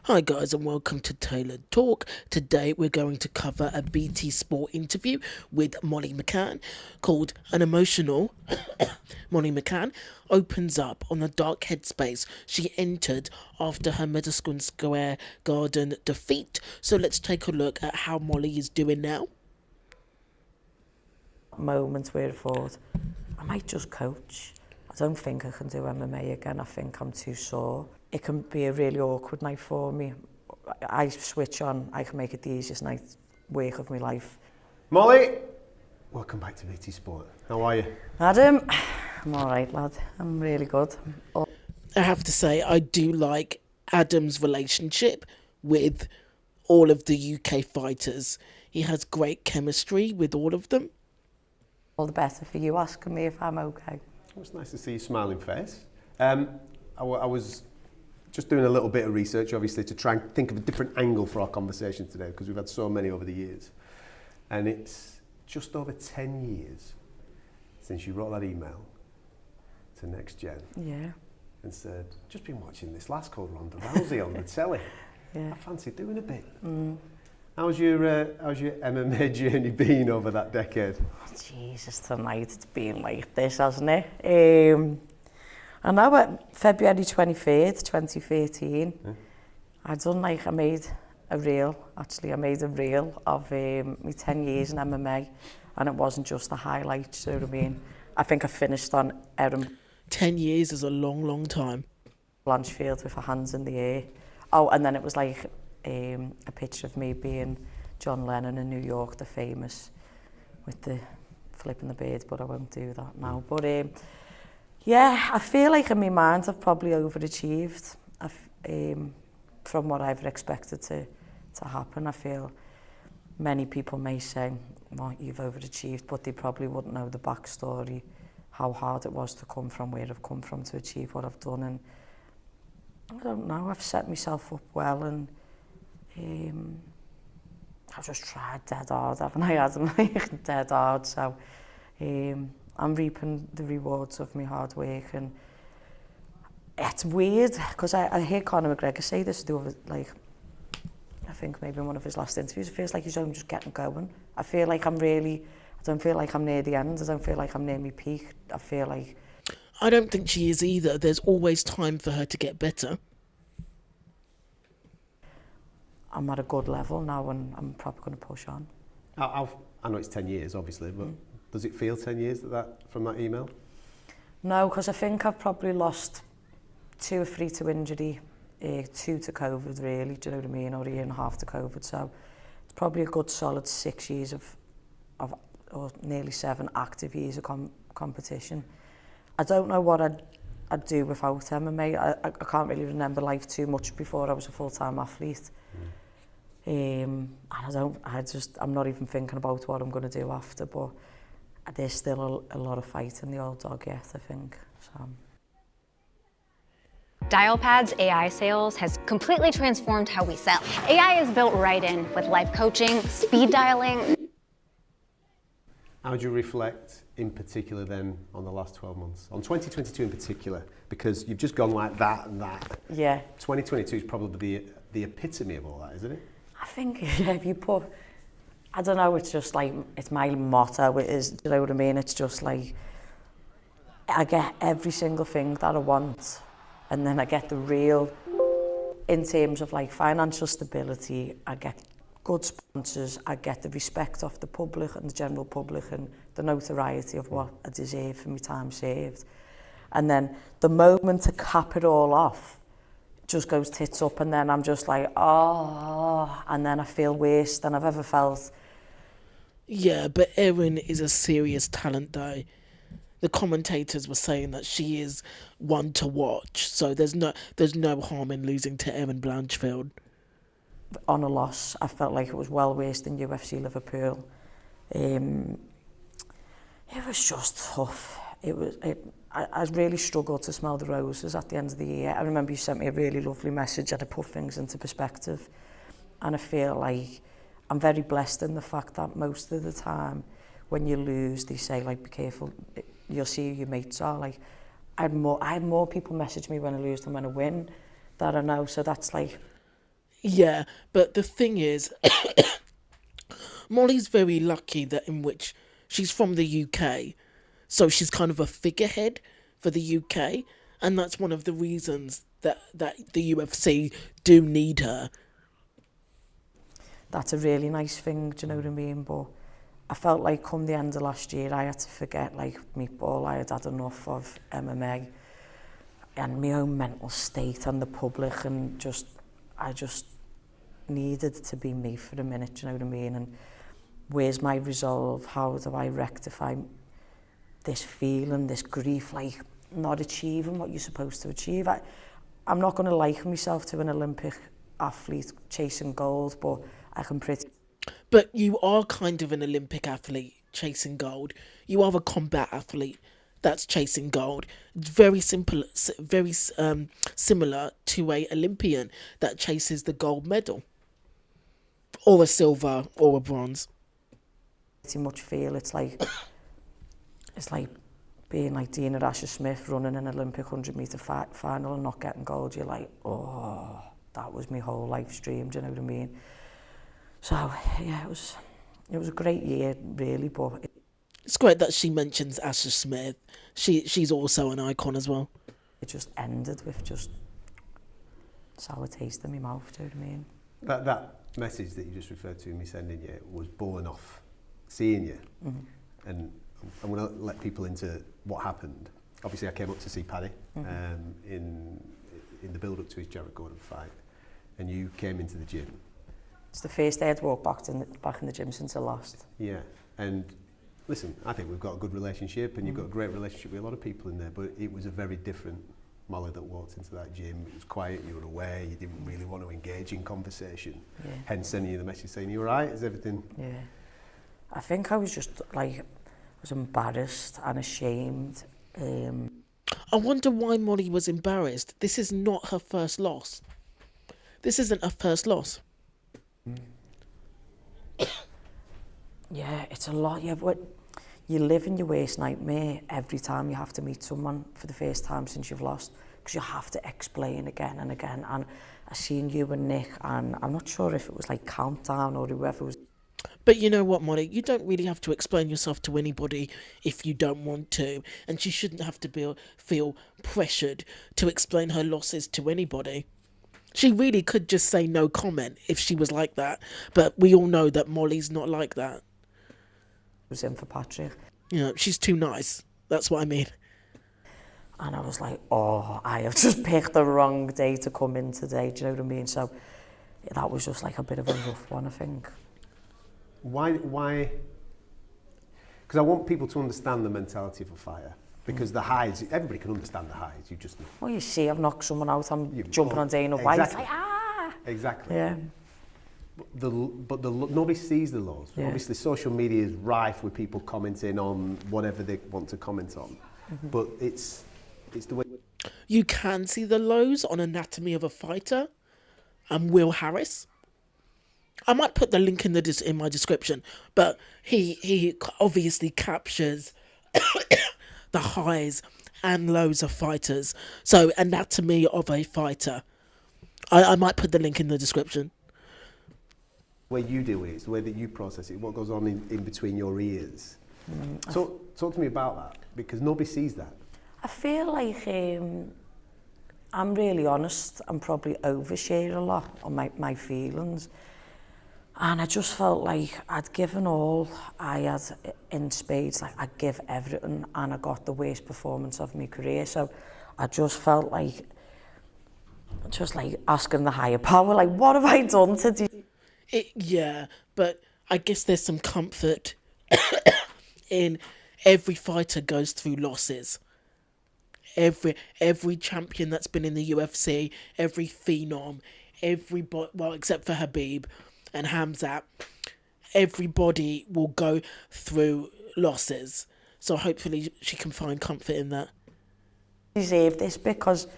Hi guys and welcome to Tailored Talk. Today we're going to cover a BT Sport interview with Molly McCann called An Emotional. Molly McCann opens up on the dark headspace she entered after her Madison Square Garden defeat. So let's take a look at how Molly is doing now. Moments where I thought, I might just coach. I don't think I can do MMA again. I think I'm too sore. It can be a really awkward night for me. I switch on, I can make it the easiest night work of my life. Molly, welcome back to BT Sport. How are you? Adam, I'm all right, lad. I'm really good. I have to say, I do like Adam's relationship with all of the UK fighters. He has great chemistry with all of them. All the better for you asking me if I'm okay. It's nice to see your smiling face. I was just doing a little bit of research, obviously, to try and think of a different angle for our conversation today, because we've had so many over the years. And it's just over 10 years since you wrote that email to Next Gen. Yeah. And said, just been watching this last called Ronda Rousey on the telly. Yeah. I fancy doing a bit. How's your MMA journey been over that decade? Oh, Jesus, tonight it's been like this, hasn't it? I know at February 23rd, 2013, I made a reel of my 10 years in MMA, and it wasn't just the highlights, you know what I mean? I think I finished on Erin 10 years is a long, long time. Blanchfield with her hands in the air. Oh, and then it was like a picture of me being John Lennon in New York, the famous, with the flipping the bird, but I won't do that now. But yeah, I feel like in my mind I've probably overachieved from what I've expected to happen. I feel many people may say, well, you've overachieved, but they probably wouldn't know the backstory, how hard it was to come from where I've come from to achieve what I've done. And I don't know, I've set myself up well, and I've just tried dead hard, haven't I? Dead hard, so I'm reaping the rewards of my hard work. And it's weird, because I hear Conor McGregor say this, I think maybe in one of his last interviews, it feels like he's only just getting going. I feel like I don't feel like I'm near the end, I don't feel like I'm near my peak, I feel like... I don't think she is either. There's always time for her to get better. I'm at a good level now, and I'm probably going to push on. I know it's 10 years, obviously, but does it feel 10 years from that email? No, because I think I've probably lost 2 or 3 to injury, 2 to COVID, really, do you know what I mean, or a year and a half to COVID. So it's probably a good solid 6 years of or nearly 7 active years of competition. I don't know what I'd do without MMA. I can't really remember life too much before I was a full-time athlete. And I'm not even thinking about what I'm going to do after, but there's still a lot of fight in the old dog yet, I think. So. Dialpad's AI sales has completely transformed how we sell. AI is built right in with live coaching, speed dialing. How do you reflect in particular then on the last 12 months? On 2022 in particular, because you've just gone like that and that. Yeah. 2022 is probably the epitome of all that, isn't it? I think, yeah, if you put, I don't know, it's just like, it's my motto, it is, do you know what I mean? It's just like, I get every single thing that I want, and then I get the real, in terms of like financial stability, I get good sponsors, I get the respect of the public and the general public, and the notoriety of what I deserve for my time saved. And then the moment to cap it all off just goes tits up, and then I'm just like, oh, and then I feel worse than I've ever felt. Yeah, but Erin is a serious talent though. The commentators were saying that she is one to watch, so there's no harm in losing to Erin Blanchfield. On a loss, I felt like it was well worse than UFC Liverpool. It was just tough. I really struggled to smell the roses at the end of the year. I remember you sent me a really lovely message and it put things into perspective. And I feel like I'm very blessed in the fact that most of the time when you lose, they say, like, be careful, you'll see who your mates are. Like, I had more people message me when I lose than when I win that I know. So that's like, Yeah, but the thing is, Molly's very lucky that in which she's from the UK, so she's kind of a figurehead for the UK, and that's one of the reasons that the UFC do need her. That's a really nice thing, do you know what I mean? But I felt like come the end of last year, I had to forget like Meatball. I had enough of MMA and my own mental state and the public, and I just needed to be me for a minute, do you know what I mean? And where's my resolve? How do I rectify this feeling, this grief, like not achieving what you're supposed to achieve? I'm not going to liken myself to an Olympic athlete chasing gold, but I can pretty... But you are kind of an Olympic athlete chasing gold. You are a combat athlete that's chasing gold. It's very simple, very similar to a Olympian that chases the gold medal, or a silver, or a bronze. pretty much feel it's like being like Dina Asher-Smith running an Olympic 100-metre final and not getting gold. You're like, oh, that was my whole life dream, do you know what I mean? So, yeah, it was a great year, really, but... It's great that she mentions Asher Smith. She's also an icon as well. It just ended with just sour taste in my mouth, do you know what I mean? That message that you just referred to me sending you was born off seeing you. Mm-hmm. And I'm going to let people into what happened. Obviously, I came up to see Paddy in the build-up to his Jared Gordon fight, and you came into the gym. It's the first day I'd walked back in the gym since I lost. Yeah, and listen, I think we've got a good relationship, and you've got a great relationship with a lot of people in there, but it was a very different Molly that walked into that gym. It was quiet, you were away, you didn't really want to engage in conversation. Yeah. Hence sending you the message saying, you all right? Is everything... Yeah. I think I was just like, I was embarrassed and ashamed. I wonder why Molly was embarrassed. This is not her first loss. This isn't her first loss. Yeah, it's a lot. You live in your worst nightmare every time you have to meet someone for the first time since you've lost, because you have to explain again and again. And I seen you and Nick, and I'm not sure if it was like Countdown or whoever was... But you know what, Molly? You don't really have to explain yourself to anybody if you don't want to. And she shouldn't have to feel pressured to explain her losses to anybody. She really could just say no comment if she was like that. But we all know that Molly's not like that. Was in for Patrick. You know, she's too nice. That's what I mean. And I was like, oh, I have just picked the wrong day to come in today. Do you know what I mean? So that was just like a bit of a rough one, I think. Why? Because I want people to understand the mentality of a fighter. Because the highs, everybody can understand the highs, you just know. Well, you see, I've knocked someone out, I'm jumping on Dana White. Exactly. It's like, ah! Exactly. Yeah. But nobody sees the lows. Yeah. Obviously, social media is rife with people commenting on whatever they want to comment on. Mm-hmm. But it's the way... You can see the lows on Anatomy of a Fighter and Will Harris. I might put the link in my description, but he obviously captures the highs and lows of fighters. So, Anatomy of a Fighter. I might put the link in the description. The way you do it, it's the way that you process it, what goes on in between your ears. So, talk to me about that, because nobody sees that. I feel like I'm really honest. I'm probably overshare a lot on my feelings. And I just felt like I'd given all I had in spades. Like I'd give everything, and I got the worst performance of my career. So I just felt like, asking the higher power, like, what have I done to do? Yeah, but I guess there's some comfort in every fighter goes through losses. Every champion that's been in the UFC, every phenom, everybody, well, except for Habib and Hamzat, everybody will go through losses. So hopefully she can find comfort in that. Deserve this because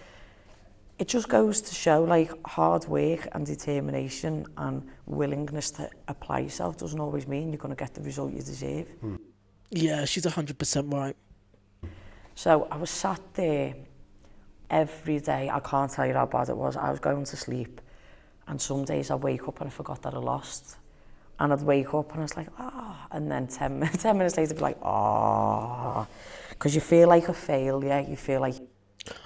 it just goes to show like hard work and determination and willingness to apply yourself doesn't always mean you're going to get the result you deserve. Yeah, she's 100% right. So I was sat there every day. I can't tell you how bad it was. I was going to sleep And some days I'd wake up and I forgot that I lost. And I'd wake up and I was like, and then 10 minutes later I'd be like, because you feel like a failure, you feel like...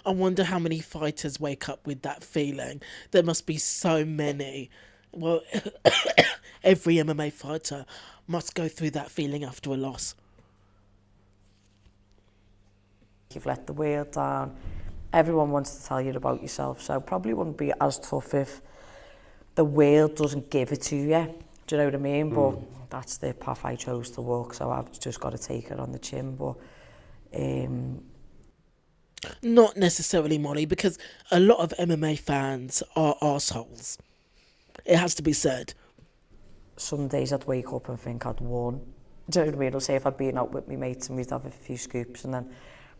I wonder how many fighters wake up with that feeling. There must be so many. Well, every MMA fighter must go through that feeling after a loss. You've let the world down. Everyone wants to tell you about yourself, so probably wouldn't be as tough if the world doesn't give it to you. Do you know what I mean? But that's the path I chose to walk, so I've just got to take it on the chin. But not necessarily, Molly, because a lot of MMA fans are arseholes. It has to be said. Some days I'd wake up and think I'd won. Do you know what I mean? I'll say if I'd been out with my mates and we'd have a few scoops, and then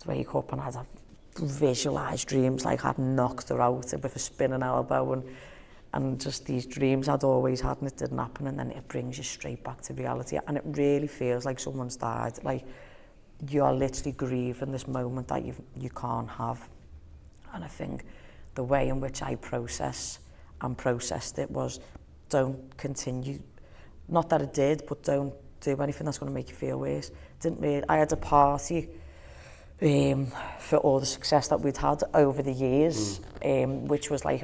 I'd wake up and I'd have visualised dreams like I'd knocked her out with a spinning elbow, and just these dreams I'd always had, and it didn't happen, and then it brings you straight back to reality, and it really feels like someone's died. Like you're literally grieving this moment that you can't have. And I think the way in which I processed it was, don't continue, not that it did, but don't do anything that's going to make you feel worse. I had a party for all the success that we'd had over the years, which was like,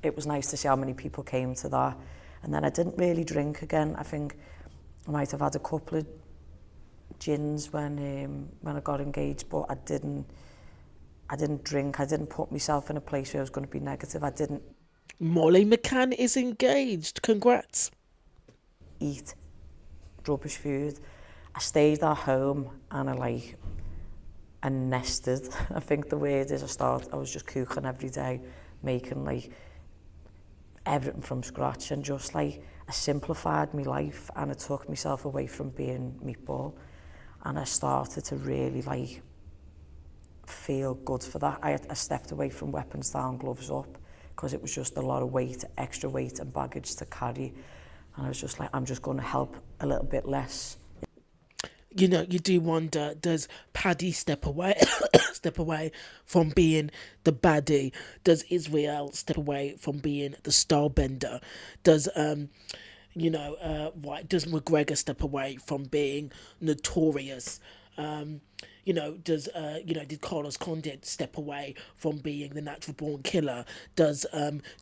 it was nice to see how many people came to that. And then I didn't really drink again. I think I might have had a couple of gins when I got engaged, but I didn't drink. I didn't put myself in a place where I was going to be negative. I didn't Molly McCann is engaged. Congrats. eat rubbish food. I stayed at home and I nested. I think the word is I was just cooking every day, making like everything from scratch, and just like I simplified my life, and I took myself away from being Meatball, and I started to really like feel good for that. I stepped away from weapons down, gloves up, because it was just a lot of weight, extra weight and baggage to carry, and I was just like, I'm just going to help a little bit less. You know, you do wonder, does Paddy step away from being the baddie? Does Israel step away from being the starbender? Does does McGregor step away from being notorious? Did Carlos Condit step away from being the natural born killer? Does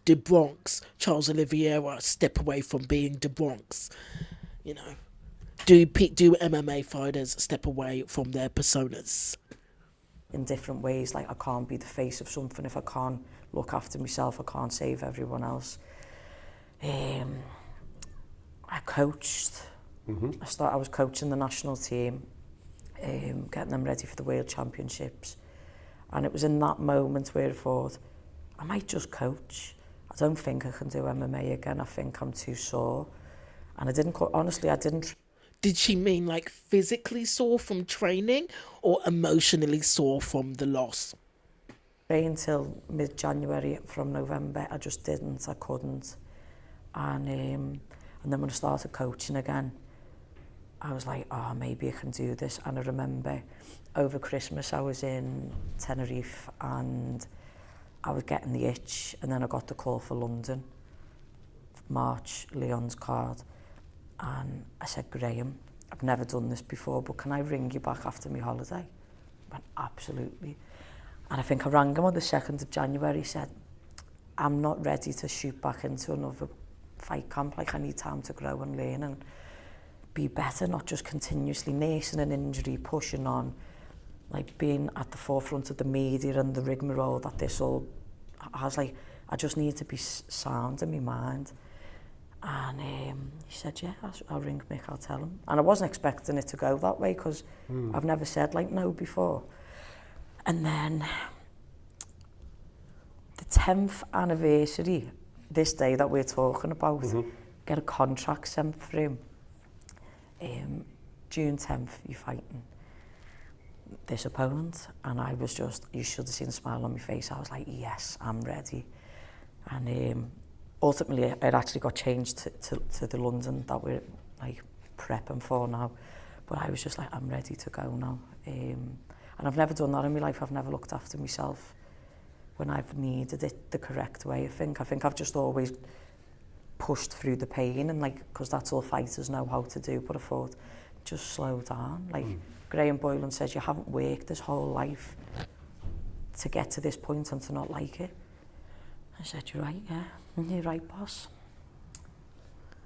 De Bronx, Charles Oliveira, step away from being De Bronx? You know, do MMA fighters step away from their personas? In different ways, like I can't be the face of something if I can't look after myself, I can't save everyone else. I coached. I was coaching the national team, getting them ready for the World Championships. And it was in that moment where I thought, I might just coach. I don't think I can do MMA again. I think I'm too sore. And I didn't. Did she mean like physically sore from training or emotionally sore from the loss? Train till mid-January. From November, I just didn't. I couldn't. And then when I started coaching again, I was like, maybe I can do this. And I remember over Christmas I was in Tenerife and I was getting the itch, and then I got the call for London, March, Leon's card. And I said, Graham, I've never done this before, but can I ring you back after my holiday? I went, absolutely. And I think I rang him on the 2nd of January. He said, I'm not ready to shoot back into another fight camp. Like, I need time to grow and learn and be better, not just continuously nursing an injury, pushing on, like being at the forefront of the media and the rigmarole that this all has. Like, I just need to be sound in my mind. And he said, yeah, I'll ring Mick, I'll tell him. And I wasn't expecting it to go that way, because I've never said like no before. And then the 10th anniversary, this day that we're talking about, get a contract sent through. June 10th, you're fighting this opponent. And I was just, you should have seen the smile on my face. I was like, yes, I'm ready. And ultimately, it actually got changed to the London that we're like prepping for now. But I was just like, I'm ready to go now. And I've never done that in my life. I've never looked after myself when I've needed it the correct way. I think I've just always pushed through the pain, and like, because that's all fighters know how to do, but I thought, just slow down. Like, Graham Boylan says, you haven't worked this whole life to get to this point and to not like it. I said, you're right, yeah. You're right, boss.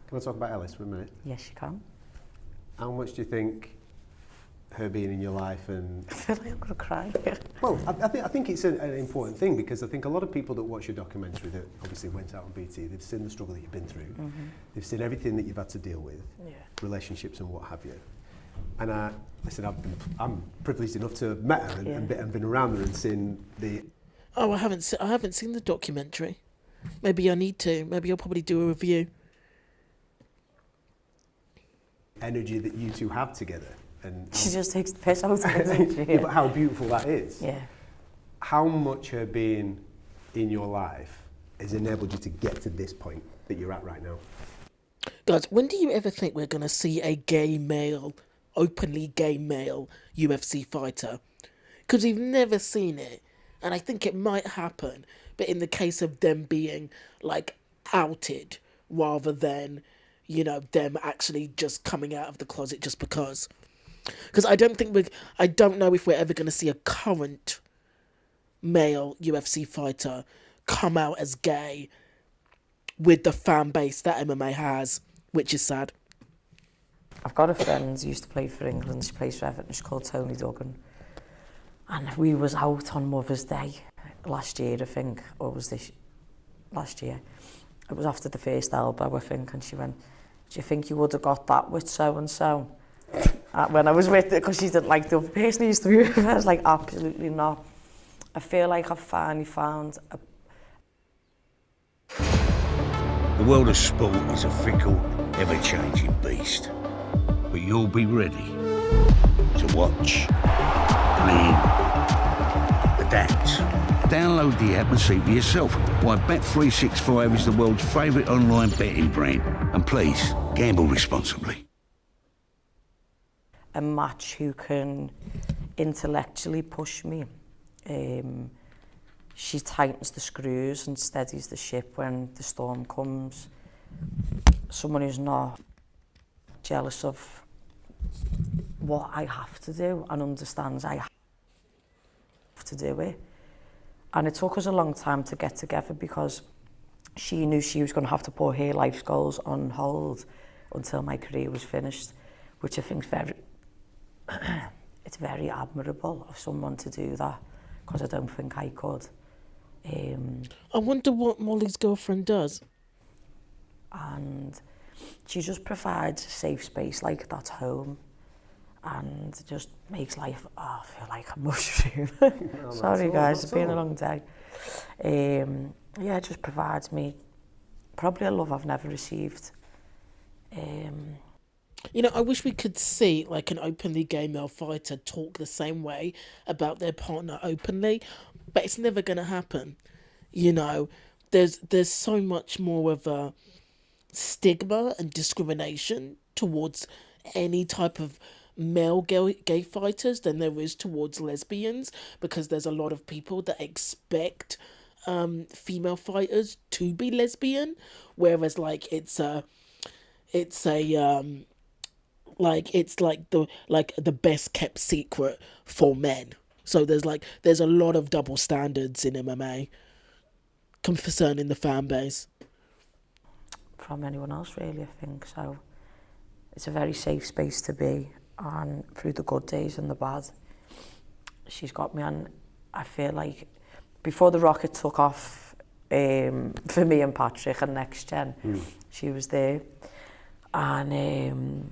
Can I talk about Ellis for a minute? Yes, you can. How much do you think her being in your life and... I feel like I'm going to cry. Well, I think it's an important thing, because I think a lot of people that watch your documentary that obviously went out on BT, they've seen the struggle that you've been through, they've seen everything that you've had to deal with, relationships and what have you. And listen, I'm privileged enough to have met her and been around her and seen the... Oh, I haven't seen the documentary. Maybe I need to. Maybe I'll probably do a review. energy that you two have together. And she just takes the piss out of it, doesn't she? Yeah, but how beautiful that is. Yeah. How much her being in your life has enabled you to get to this point that you're at right now? Guys, when do you ever think we're going to see a gay male, openly gay male UFC fighter? Because we've never seen it. And I think it might happen. But in the case of them being, like, outed rather than, you know, them actually just coming out of the closet just because. Because I don't know if we're ever going to see a current male UFC fighter come out as gay with the fan base that MMA has, which is sad. I've got a friend who used to play for England. She plays for Everton. She's called Tony Duggan. And we was out on Mother's Day last year, I think, or was this last year? It was after the first elbow, I think, and she went, "Do you think you would have got that with so-and-so?" When I was with her, because she didn't like the other person who used to be with her. I was like, absolutely not. I feel like I've finally found a... The world of sport is a fickle, ever-changing beast. But you'll be ready to watch, plan, adapt. Download the app and see for yourself why Bet365 is the world's favourite online betting brand. And please, gamble responsibly. A match who can intellectually push me. She tightens the screws and steadies the ship when the storm comes. Someone who's not jealous of what I have to do and understands I have to do it. And it took us a long time to get together because she knew she was going to have to put her life goals on hold until my career was finished, which I think is very, it's very admirable of someone to do that, because I don't think I could. I wonder what Molly's girlfriend does. And she just provides a safe space like that's home, and just makes life, I feel like a mushroom. No, sorry guys, it's been a long day. Yeah, it just provides me probably a love I've never received. You know, I wish we could see like an openly gay male fighter talk the same way about their partner openly, but it's never going to happen. You know, there's so much more of a stigma and discrimination towards any type of male gay fighters than there is towards lesbians, because there's a lot of people that expect female fighters to be lesbian, whereas like it's the best kept secret for men. So there's a lot of double standards in MMA concerning the fan base. From anyone else really, I think. So it's a very safe space to be, and through the good days and the bad, she's got me. And I feel like before the rocket took off for me and Patrick and Next Gen, she was there. And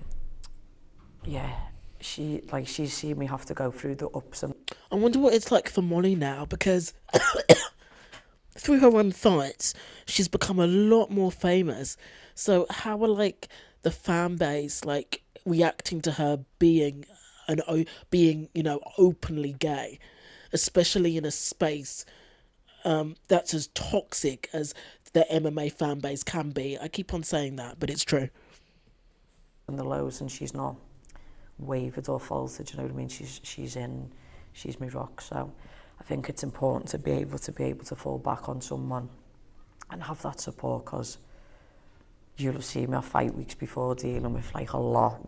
yeah, she's seen me have to go through the ups and... I wonder what it's like for Molly now, because through her own fights, she's become a lot more famous. So how are like the fan base like reacting to her being openly gay, especially in a space that's as toxic as the MMA fan base can be? I keep on saying that, but it's true. And the lows, and she's not wavered or faltered, you know what I mean? She's my rock. So I think it's important to be able to fall back on someone and have that support, because you'll have seen me off fight weeks before dealing with like a lot,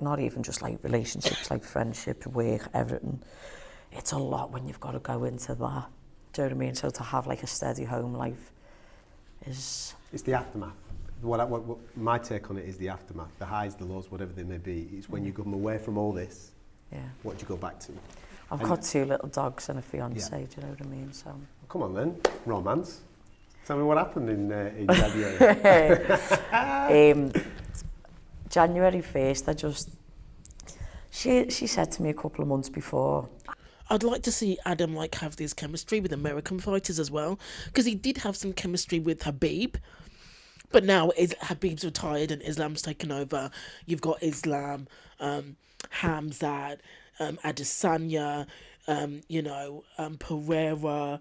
not even just like relationships, like friendships, work, everything. It's a lot when you've got to go into that. Do you know what I mean? So to have like a steady home life is... It's the aftermath. What my take on it is the aftermath, the highs, the lows, whatever they may be. It's when you come away from all this, what do you go back to? I've got 2 little dogs and a fiancé, do you know what I mean? So come on then, romance. Tell me what happened in January. January 1st, she said to me a couple of months before, I'd like to see Adam like have this chemistry with American fighters as well, because he did have some chemistry with Habib, but now Habib's retired and Islam's taken over. You've got Islam, Hamzat, Adesanya, Pereira,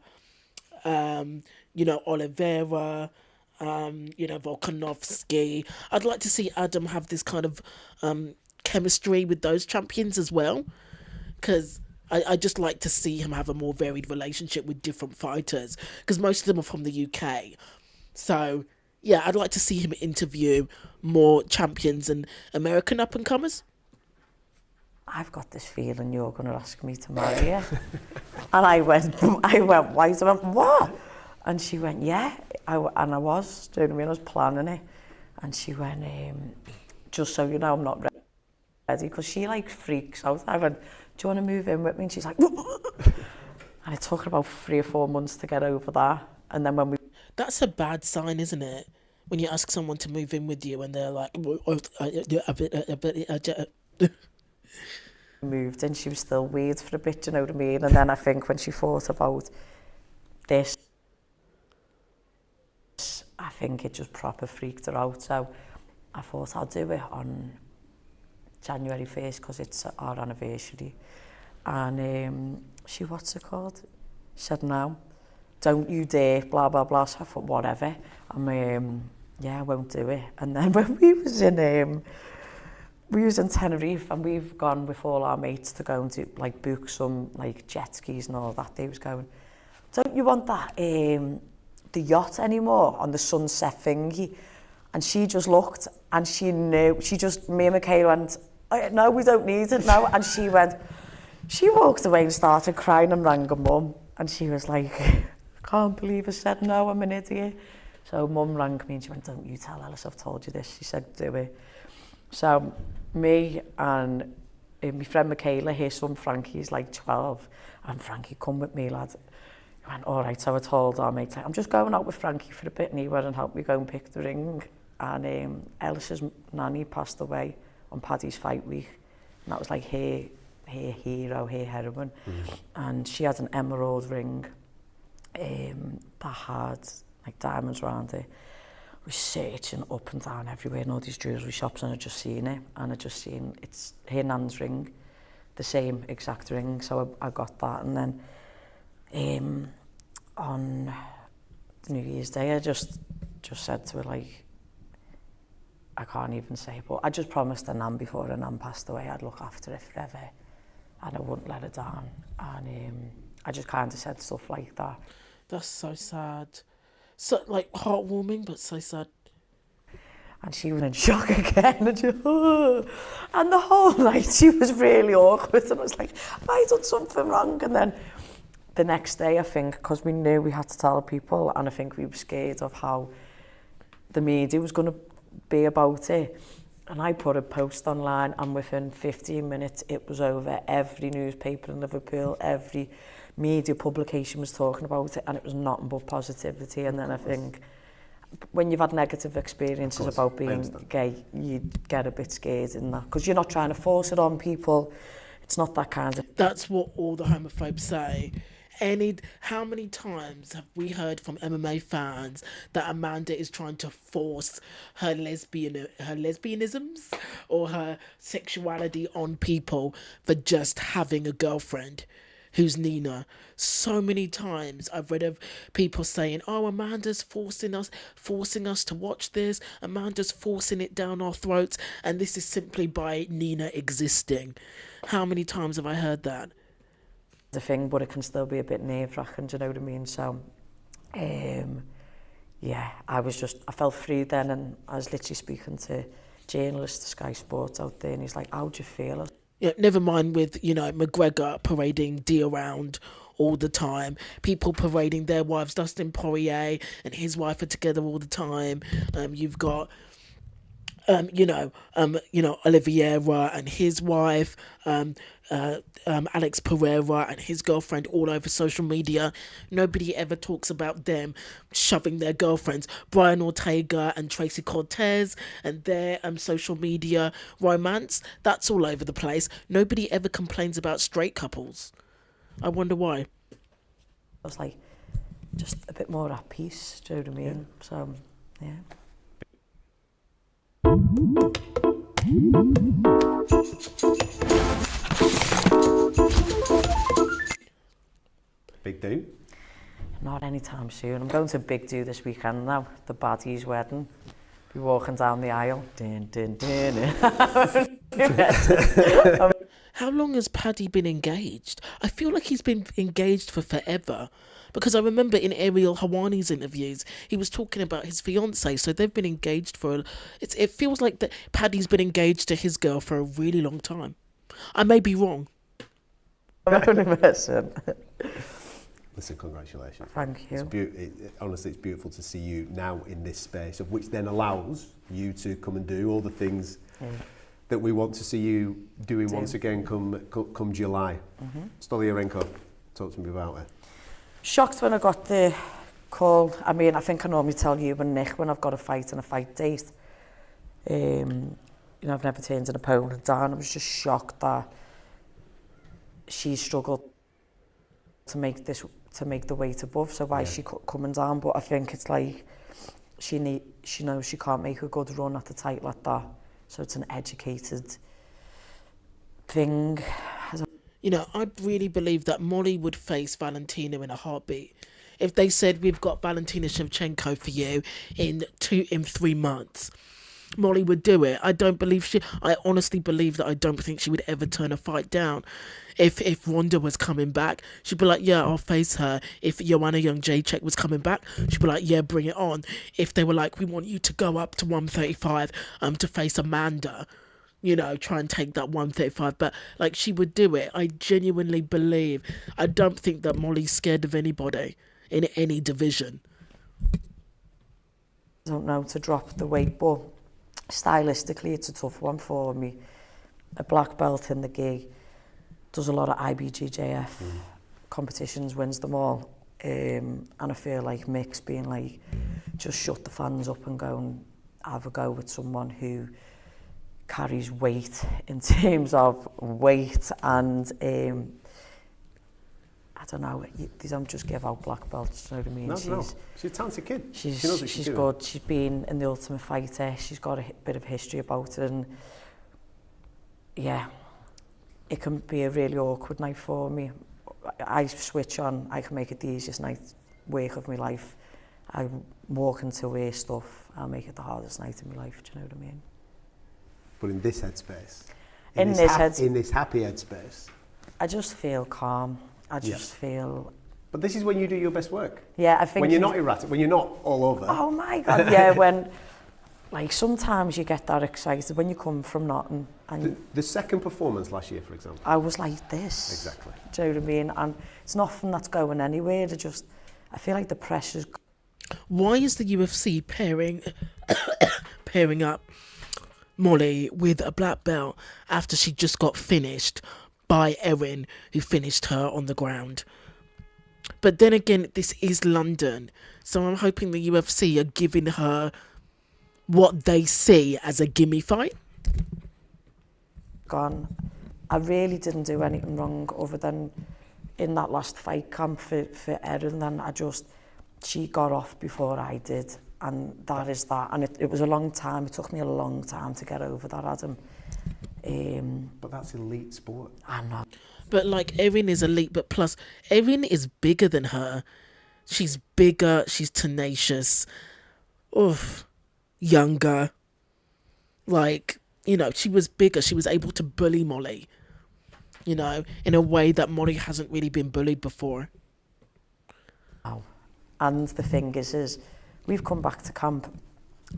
Oliveira, Volkanovski. I'd like to see Adam have this kind of chemistry with those champions as well, because I just like to see him have a more varied relationship with different fighters, because most of them are from the UK. So, yeah, I'd like to see him interview more champions and American up-and-comers. I've got this feeling you're going to ask me to marry you. And I went white. I went, what? And she went, yeah. And I was, do you know what I mean? I was planning it. And she went, just so you know, I'm not ready. Because she, like, freaks out. I went, do you want to move in with me? And she's like, and it took about 3 or 4 months to get over that. And then when we... That's a bad sign, isn't it? When you ask someone to move in with you and they're like... moved in, she was still weird for a bit, you know what I mean? And then I think when she thought about this, I think it just proper freaked her out. So I thought I'll do it on January 1st because it's our anniversary. And she, what's it called? She said, no, don't you dare, blah, blah, blah. So I thought, whatever. And yeah, I won't do it. And then when we was in Tenerife, and we've gone with all our mates to go and do, like, book some, like, jet skis and all that. They was going, don't you want that, the yacht anymore on the sunset thingy? And she just looked, and she knew, me and Michaela went, no, we don't need it now. And she walked away and started crying and rang her mum. And she was like, I can't believe I said no, I'm an idiot. So mum rang me and she went, don't you tell Alice I've told you this. She said, do it. So me and my friend Michaela, her son Frankie's like 12, and Frankie, come with me, lad. He went, all right. So I told our mate, I'm just going out with Frankie for a bit, and he went and helped me go and pick the ring. And Ellis's nanny passed away on Paddy's fight week, and that was like her hero, her heroine. And she had an emerald ring that had like diamonds around it. I was searching up and down everywhere in all these jewellery shops, and I just seen it, and I just seen it's her nan's ring, the same exact ring. So I got that, and then on New Year's Day I just said to her, like, I can't even say it, but I just promised her nan before her nan passed away I'd look after her forever and I wouldn't let her down. And I just kind of said stuff like that. That's so sad. So, like, heartwarming, but so sad. And she was in shock again. And the whole night she was really awkward. And I was like, have I done something wrong? And then the next day, I think, because we knew we had to tell people, and I think we were scared of how the media was going to be about it. And I put a post online, and within 15 minutes, it was over. Every newspaper in Liverpool, every media publication was talking about it, and it was nothing but positivity. And then I think when you've had negative experiences about being gay, you get a bit scared in that, because you're not trying to force it on people. It's not that kind of... That's what all the homophobes say. How many times have we heard from MMA fans that Amanda is trying to force her lesbianisms or her sexuality on people for just having a girlfriend who's Nina? So many times I've read of people saying, oh, Amanda's forcing us to watch this. Amanda's forcing it down our throats, and this is simply by Nina existing. How many times have I heard that? The thing, but it can still be a bit nerve-wracking, do you know what I mean? So, yeah, I felt free then, and I was literally speaking to journalists, Sky Sports out there, and he's like, how do you feel? Yeah, never mind with, McGregor parading D around all the time, people parading their wives. Dustin Poirier and his wife are together all the time. You've got Oliveira and his wife, Alex Pereira and his girlfriend all over social media. Nobody ever talks about them shoving their girlfriends. Brian Ortega and Tracy Cortez and their social media romance, that's all over the place. Nobody ever complains about straight couples. I wonder why. I was like, just a bit more at peace, do you know what I mean? Yeah. So, yeah. Big do? Not anytime soon. I'm going to Big Do this weekend now, the baddie's wedding. Be walking down the aisle. Din, din, din. How long has Paddy been engaged? I feel like he's been engaged for forever. Because I remember in Ariel Hawani's interviews, he was talking about his fiancée, so they've been engaged for... It feels like that Paddy's been engaged to his girl for a really long time. I may be wrong. I'm only messing. Listen, congratulations. Thank you. Honestly, it's beautiful to see you now in this space, of which then allows you to come and do all the things that we want to see you doing once again come July. Stoliarenko, talk to me about it. Shocked when I got the call. I mean, I think I normally tell you and Nick when I've got a fight and a fight date. I've never turned an opponent down. I was just shocked that she struggled to make the weight above. So why is she coming down? But I think it's like she knows she can't make a good run at the title like that. So it's an educated thing. I really believe that Molly would face Valentina in a heartbeat. If they said, we've got Valentina Shevchenko for you in 3 months, Molly would do it. I honestly believe that I don't think she would ever turn a fight down. If Ronda was coming back, she'd be like, yeah, I'll face her. If Joanna Jędrzejczyk was coming back, she'd be like, yeah, bring it on. If they were like, we want you to go up to 135 to face Amanda, try and take that 135, but she would do it. I genuinely believe. I don't think that Molly's scared of anybody in any division. I don't know to drop the weight, but stylistically it's a tough one for me. A black belt in the gi, does a lot of IBJJF competitions, wins them all, and I feel like Mick's being like, just shut the fans up and go and have a go with someone who carries weight in terms of weight, and I don't know, they don't just give out black belts, you know what I mean? No. She's a talented kid. She's knows what she's good. doing. She's been in the Ultimate Fighter. She's got a bit of history about it, and yeah, it can be a really awkward night for me. I switch on, I can make it the easiest night work of my life. I walk into weird stuff, I'll make it the hardest night in my life, do you know what I mean? But in this headspace, in this happy headspace, I just feel calm. I just feel... But this is when you do your best work. Yeah, I think... When you're not erratic, when you're not all over. Oh my God, yeah, when... sometimes you get that excited when you come from nothing. And the second performance last year, for example. I was like this. Exactly. Do you know what I mean? And it's nothing that's going anywhere. I feel like the pressure's... Why is the UFC pairing up Molly with a black belt after she just got finished by Erin, who finished her on the ground? But then again, this is London, so I'm hoping the UFC are giving her what they see as a gimme fight. I really didn't do anything wrong other than in that last fight camp for Erin. Then she got off before I did, and that is that. And it was a long time. It took me a long time to get over that, Adam. But that's elite sport. I'm not. But Erin is elite, but plus Erin is bigger than her. She's bigger, she's tenacious, younger. She was bigger. She was able to bully Molly, in a way that Molly hasn't really been bullied before. Oh. And the thing is we've come back to camp.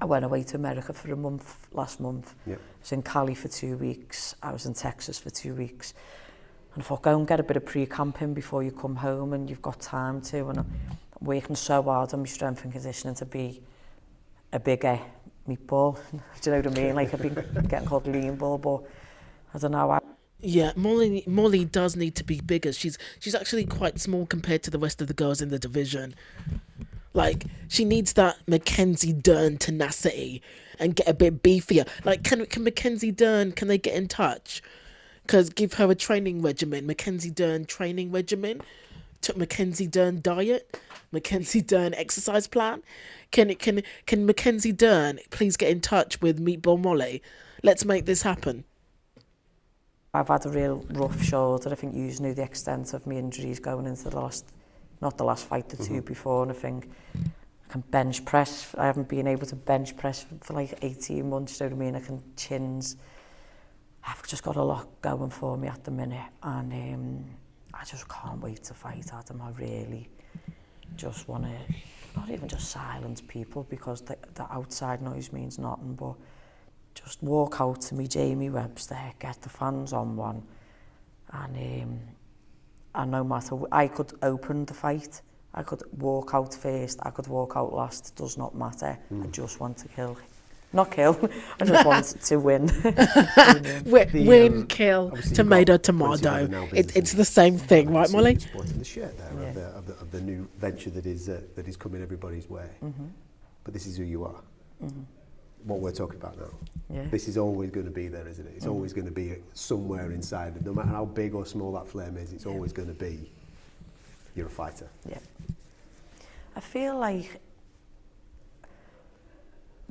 I went away to America for a month last month. Yep. I was in Cali for 2 weeks. I was in Texas for 2 weeks. And I thought, go and get a bit of pre-camping before you come home, and you've got time to. And I'm working so hard on my strength and conditioning to be a bigger meatball. Do you know what I mean? Like, I've been getting called lean ball, but I don't know. Yeah, Molly does need to be bigger. She's actually quite small compared to the rest of the girls in the division. Like, she needs that Mackenzie Dern tenacity and get a bit beefier. Like, can Mackenzie Dern, can they get in touch? Because give her a training regimen, Mackenzie Dern training regimen, Mackenzie Dern diet, Mackenzie Dern exercise plan. Can Mackenzie Dern please get in touch with Meatball Molly? Let's make this happen. I've had a real rough shoulder. I think you knew the extent of my injuries going into not the last fight, the two before, and I think I can bench press. I haven't been able to bench press for like 18 months, you know what I mean? I can chins. I've just got a lot going for me at the minute, and I just can't wait to fight Adam. I really just want to, not even just silence people, because the outside noise means nothing, but just walk out to me Jamie Webster, get the fans on one, and no matter, I could open the fight, I could walk out first, I could walk out last, it does not matter. I just want to kill. Not kill, I just want to win. Win, kill, tomato. It's the same thing, right, Molly? Sporting the shirt there of the new venture that is coming everybody's way. But this is who you are. What we're talking about now. Yeah. This is always going to be there, isn't it? It's always going to be somewhere inside. No matter how big or small that flame is, it's always going to be, you're a fighter. Yeah. I feel like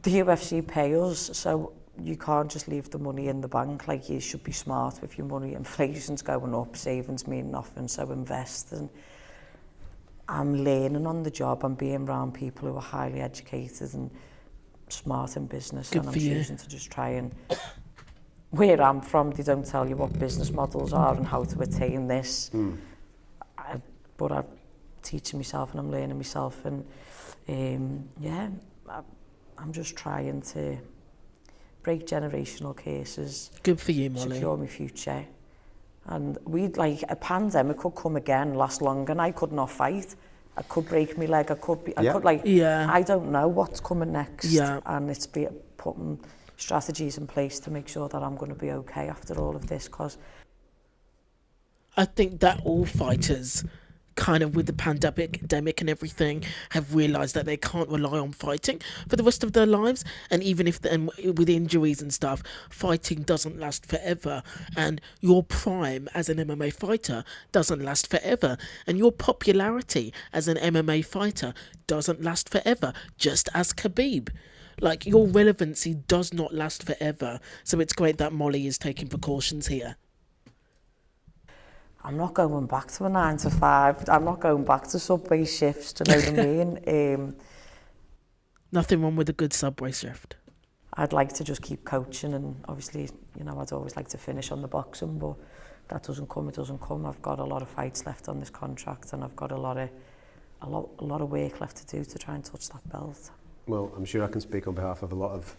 the UFC pay us, so you can't just leave the money in the bank. Like, you should be smart with your money. Inflation's going up, savings mean nothing, so invest. And I'm learning on the job. I'm being around people who are highly educated and smart in business. Good and I'm for you. choosing to just try and, where I'm from, they don't tell you what business models are and how to attain this. But I'm teaching myself and I'm learning myself, and I'm just trying to break generational cases. Good for you, Molly. Secure my future. And a pandemic could come again, last long, and I could not fight. I could break my leg, I don't know what's coming next. Yeah. And it's putting strategies in place to make sure that I'm going to be okay after all of this, because I think that all fighters, kind of with the pandemic and everything, have realised that they can't rely on fighting for the rest of their lives, and even if with injuries and stuff, fighting doesn't last forever, and your prime as an MMA fighter doesn't last forever, and your popularity as an MMA fighter doesn't last forever, just as Khabib. Like, your relevancy does not last forever, so it's great that Molly is taking precautions here. I'm not going back to a 9 to 5. I'm not going back to subway shifts, do you know what I mean? Nothing wrong with a good subway shift. I'd like to just keep coaching, and obviously, I'd always like to finish on the boxing, but that doesn't come, it doesn't come. I've got a lot of fights left on this contract, and I've got a lot of work left to do to try and touch that belt. Well, I'm sure I can speak on behalf of a lot of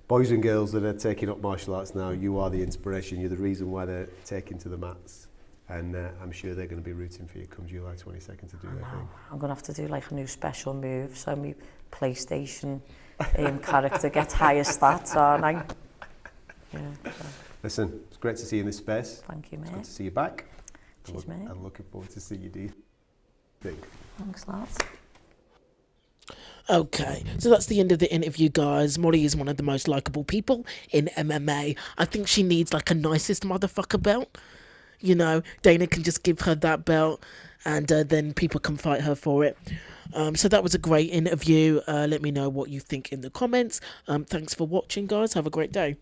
boys and girls that are taking up martial arts now. You are the inspiration, you're the reason why they're taking to the mats. And I'm sure they're going to be rooting for you come July 22nd to do their thing. I'm going to have to do like a new special move, so my PlayStation character gets higher stats, aren't I? Yeah. Listen, it's great to see you in this space. Thank you, mate. It's good to see you back. Cheers, mate. I'm looking forward to see you do your thing. Thanks, lads. Okay, so that's the end of the interview, guys. Molly is one of the most likeable people in MMA. I think she needs like a nicest motherfucker belt. Dana can just give her that belt, and then people can fight her for it. So that was a great interview. Let me know what you think in the comments. Thanks for watching, guys. Have a great day.